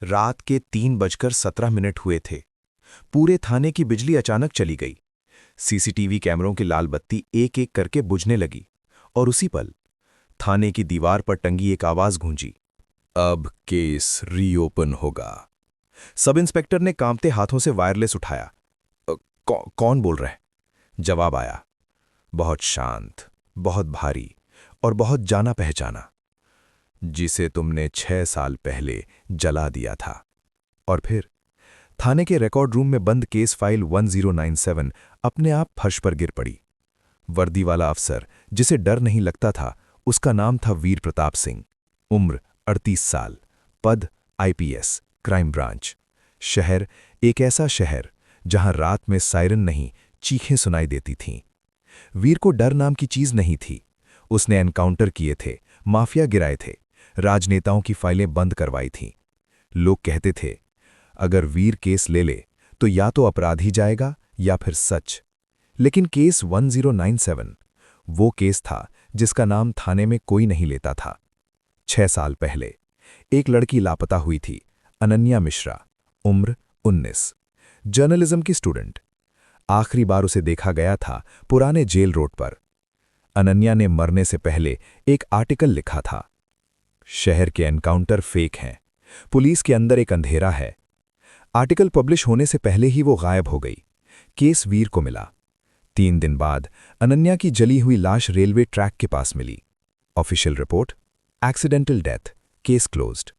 रात के 3:17 हुए थे। पूरे थाने की बिजली अचानक चली गई। सीसीटीवी कैमरों की लाल बत्ती एक एक करके बुझने लगी और उसी पल थाने की दीवार पर टंगी एक आवाज गूंजी, अब केस रीओपन होगा। सब इंस्पेक्टर ने कांपते हाथों से वायरलेस उठाया। कौन बोल रहा है? जवाब आया, बहुत शांत, बहुत भारी और बहुत जाना पहचाना। जिसे तुमने 6 साल पहले जला दिया था। और फिर थाने के रिकॉर्ड रूम में बंद केस फाइल 1097 अपने आप फर्श पर गिर पड़ी। वर्दी वाला अफसर जिसे डर नहीं लगता था, उसका नाम था वीर प्रताप सिंह। उम्र 38 साल, पद आईपीएस, क्राइम ब्रांच। शहर एक ऐसा शहर जहां रात में सायरन नहीं, चीखें सुनाई देती थीं। वीर को डर नाम की चीज नहीं थी। उसने एनकाउंटर किए थे, माफिया गिराए थे, राजनेताओं की फाइलें बंद करवाई थीं। लोग कहते थे, अगर वीर केस ले ले तो या तो अपराधी जाएगा या फिर सच। लेकिन केस 1097 वो केस था जिसका नाम थाने में कोई नहीं लेता था। 6 साल पहले एक लड़की लापता हुई थी, अनन्या मिश्रा, उम्र 19, जर्नलिज्म की स्टूडेंट। आखिरी बार उसे देखा गया था पुराने जेल रोड पर। अनन्या ने मरने से पहले एक आर्टिकल लिखा था, शहर के एनकाउंटर फेक हैं, पुलिस के अंदर एक अंधेरा है। आर्टिकल पब्लिश होने से पहले ही वो गायब हो गई। केस वीर को मिला। 3 दिन बाद अनन्या की जली हुई लाश रेलवे ट्रैक के पास मिली। Official report, accidental death, case closed.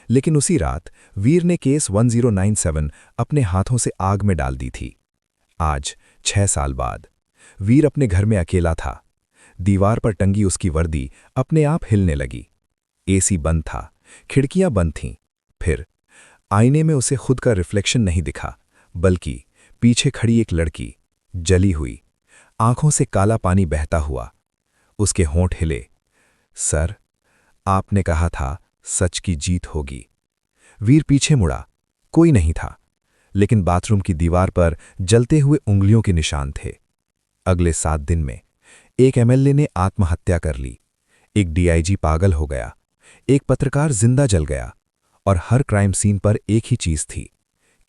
लेकिन उसी रात वीर ने केस 1097 अपने हाथों से आग में डाल दी थी। आज 6 साल बाद वीर अपने घर में अकेला था। दीवार पर टंगी उसकी वर्दी अपने आप हिलने लगी। एसी बंद था, खिड़कियां बंद थीं। फिर आईने में उसे खुद का रिफ्लेक्शन नहीं दिखा, बल्कि पीछे खड़ी एक लड़की, जली हुई, आंखों से काला पानी बहता हुआ। उसके होंठ हिले। सर, आपने कहा था सच की जीत होगी। वीर पीछे मुड़ा। कोई नहीं था, लेकिन बाथरूम की दीवार पर जलते हुए उंगलियों के निशान थे। अगले 7 दिन में एक एमएलए ने आत्महत्या कर ली, एक डीआईजी पागल हो गया, एक पत्रकार जिंदा जल गया, और हर क्राइम सीन पर एक ही चीज थी,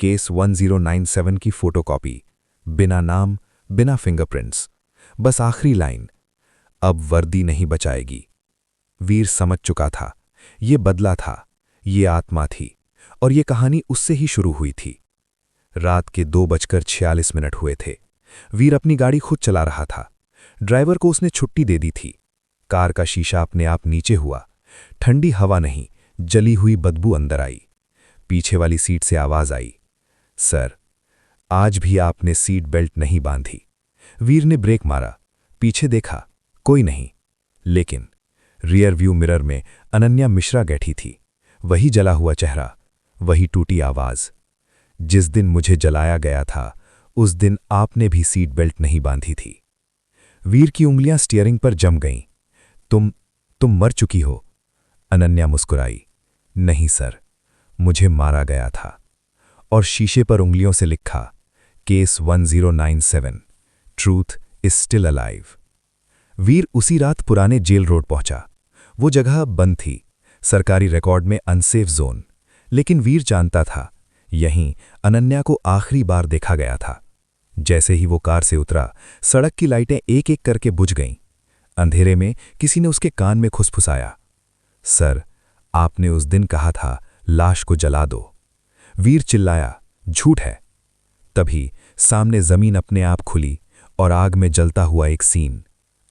केस 1097 की फोटोकॉपी, बिना नाम, बिना फिंगरप्रिंट्स, बस आखिरी लाइन, अब वर्दी नहीं बचाएगी। वीर समझ चुका था, ये बदला था, ये आत्मा थी, और ये कहानी उससे ही शुरू हुई थी। रात के 2:46 हुए थे। वीर अपनी गाड़ी खुद चला रहा था। ड्राइवर को उसने छुट्टी दे दी थी। कार का शीशा अपने आप नीचे हुआ। ठंडी हवा नहीं, जली हुई बदबू अंदर आई। पीछे वाली सीट से आवाज आई, सर, आज भी आपने सीट बेल्ट नहीं बांधी। वीर ने ब्रेक मारा, पीछे देखा, कोई नहीं। लेकिन रियर व्यू मिरर में अनन्या मिश्रा बैठी थी। वही जला हुआ चेहरा, वही टूटी आवाज। जिस दिन मुझे जलाया गया था, उस दिन आपने भी सीट बेल्ट नहीं बांधी थी। वीर की उंगलियां स्टीयरिंग पर जम गईं। तुम मर चुकी हो। अनन्या मुस्कुराई, नहीं सर, मुझे मारा गया था। और शीशे पर उंगलियों से लिखा, case 1097, truth is still alive. Veer उसी रात पुराने जेल रोड पहुंचा। वो जगह बंद थी, सरकारी रिकॉर्ड में अनसेफ जोन। लेकिन वीर जानता था, यहीं अनन्या को आखिरी बार देखा गया था। जैसे ही वो कार से उतरा, सड़क की लाइटें एक एक करके बुझ गईं। अंधेरे में किसी ने उसके कान में खुसफुसाया, सर, आपने उस दिन कहा था लाश को जला दो। वीर चिल्लाया, झूठ है। तभी सामने जमीन अपने आप खुली और आग में जलता हुआ एक सीन।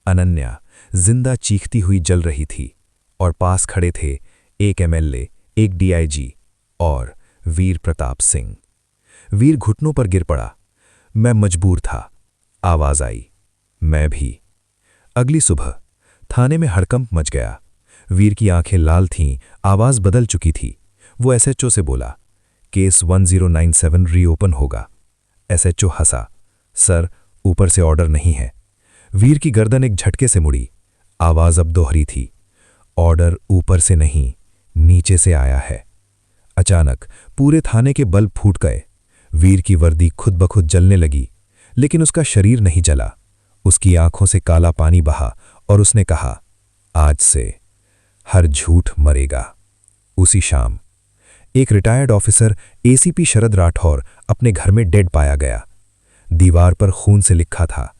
अनन्या जिंदा चीखती हुई जल रही थी और पास खड़े थे एक एमएलए, एक डीआईजी और वीर प्रताप सिंह। वीर घुटनों पर गिर पड़ा। मैं मजबूर था। आवाज आई, मैं भी। अगली सुबह थाने में हड़कंप मच गया। वीर की आंखें लाल थीं, आवाज बदल चुकी थी। वो एसएचओ से बोला, केस 1097 रीओपन होगा। एसएचओ हंसा, सर, ऊपर से ऑर्डर नहीं है। वीर की गर्दन एक झटके से मुड़ी। आवाज अब दोहरी थी, ऑर्डर ऊपर से नहीं, नीचे से आया है। अचानक पूरे थाने के बल्ब फूट गए। वीर की वर्दी खुद ब खुद जलने लगी, लेकिन उसका शरीर नहीं जला। उसकी आंखों से काला पानी बहा और उसने कहा, आज से हर झूठ मरेगा। उसी शाम एक रिटायर्ड ऑफिसर एसीपी शरद राठौर अपने घर में डेड पाया गया। दीवार पर खून से लिखा था,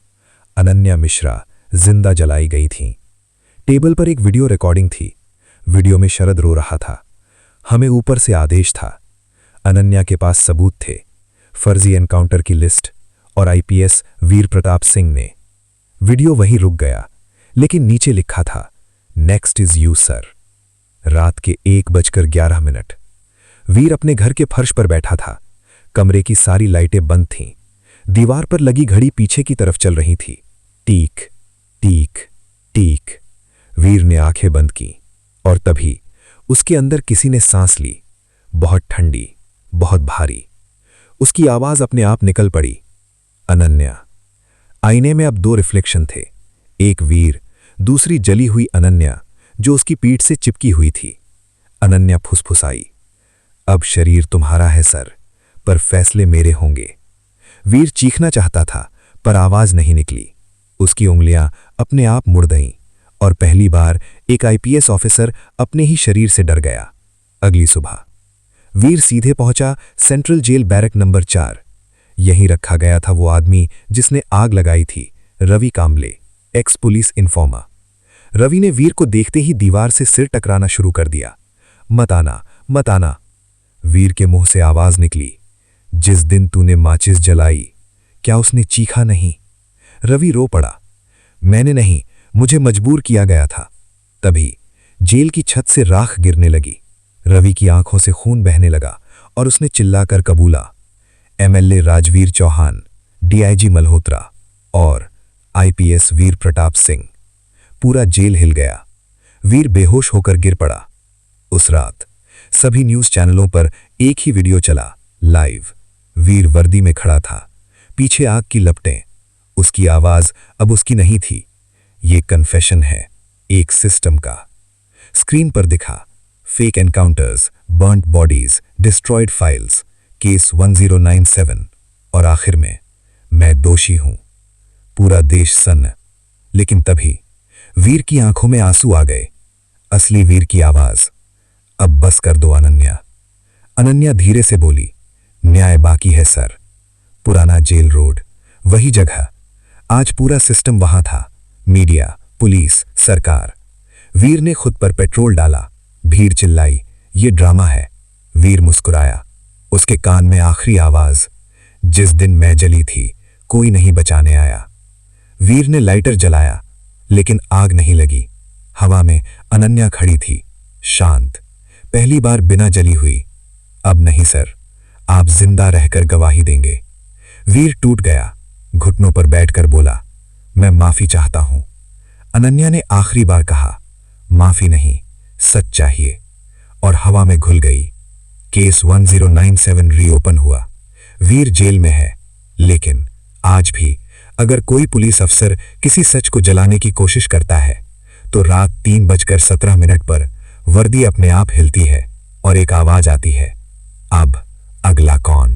अनन्या मिश्रा जिंदा जलाई गई थीं। टेबल पर एक वीडियो रिकॉर्डिंग थी। वीडियो में शरद रो रहा था। हमें ऊपर से आदेश था। अनन्या के पास सबूत थे, फर्जी एनकाउंटर की लिस्ट और आईपीएस वीर प्रताप सिंह ने। वीडियो वहीं रुक गया, लेकिन नीचे लिखा था, नेक्स्ट इज यू सर। रात के 1:11। वीर अपने घर के फर्श पर बैठा था। कमरे की सारी लाइटें बंद थीं। दीवार पर लगी घड़ी पीछे की तरफ चल रही थी। Teak teak teak. वीर ने आंखें बंद की और तभी उसके अंदर किसी ने सांस ली, बहुत ठंडी, बहुत भारी। उसकी आवाज अपने आप निकल पड़ी, अनन्या। आईने में अब 2 रिफ्लेक्शन थे, एक वीर, दूसरी जली हुई अनन्या जो उसकी पीठ से चिपकी हुई थी। अनन्या फुसफुसाई, अब शरीर तुम्हारा है सर, पर फैसले मेरे होंगे। वीर चीखना चाहता था, पर आवाज नहीं निकली। उसकी उंगलियां अपने आप मुड़ गईं और पहली बार एक आईपीएस ऑफिसर अपने ही शरीर से डर गया। अगली सुबह वीर सीधे पहुंचा सेंट्रल जेल बैरक नंबर 4। यहीं रखा गया था वो आदमी जिसने आग लगाई थी, Ravi Kamble, ex police informer. Ravi ने वीर को देखते ही दीवार से सिर टकराना शुरू कर दिया। मत आना, मत आना। वीर के मुंह से आवाज निकली, जिस दिन तूने माचिस जलाई, क्या उसने चीखा नहीं? रवि रो पड़ा, मैंने नहीं, मुझे मजबूर किया गया था। तभी जेल की छत से राख गिरने लगी। रवि की आंखों से खून बहने लगा और उसने चिल्लाकर कबूला, एमएलए राजवीर चौहान, डीआईजी मल्होत्रा और आईपीएस वीर प्रताप सिंह। पूरा जेल हिल गया। वीर बेहोश होकर गिर पड़ा। उस रात सभी न्यूज चैनलों पर एक ही वीडियो चला, लाइव। वीर वर्दी में खड़ा था, पीछे आग की लपटें। उसकी आवाज अब उसकी नहीं थी। ये कन्फेशन है एक सिस्टम का। स्क्रीन पर दिखा, fake encounters, burned bodies, destroyed files, case 1097 और आखिर में, मैं दोषी हूं। पूरा देश सन्न। लेकिन तभी वीर की आंखों में आंसू आ गए। असली वीर की आवाज, अब बस कर दो अनन्या। अनन्या धीरे से बोली, न्याय बाकी है सर। पुराना जेल रोड, वही जगह। आज पूरा सिस्टम वहां था, मीडिया, पुलिस, सरकार। वीर ने खुद पर पेट्रोल डाला। भीड़ चिल्लाई, ये ड्रामा है। वीर मुस्कुराया। उसके कान में आखिरी आवाज, जिस दिन मैं जली थी, कोई नहीं बचाने आया। वीर ने लाइटर जलाया, लेकिन आग नहीं लगी। हवा में अनन्या खड़ी थी, शांत, पहली बार बिना जली हुई। अब नहीं सर, आप जिंदा रहकर गवाही देंगे। वीर टूट गया, घुटनों पर बैठकर बोला, मैं माफी चाहता हूं। अनन्या ने आखिरी बार कहा, माफी नहीं, सच चाहिए, और हवा में घुल गई। केस 1097 रीओपन हुआ। वीर जेल में है, लेकिन आज भी अगर कोई पुलिस अफसर किसी सच को जलाने की कोशिश करता है, तो रात 3:17 पर वर्दी अपने आप हिलती है और एक आवाज आती है, अब अगला कौन?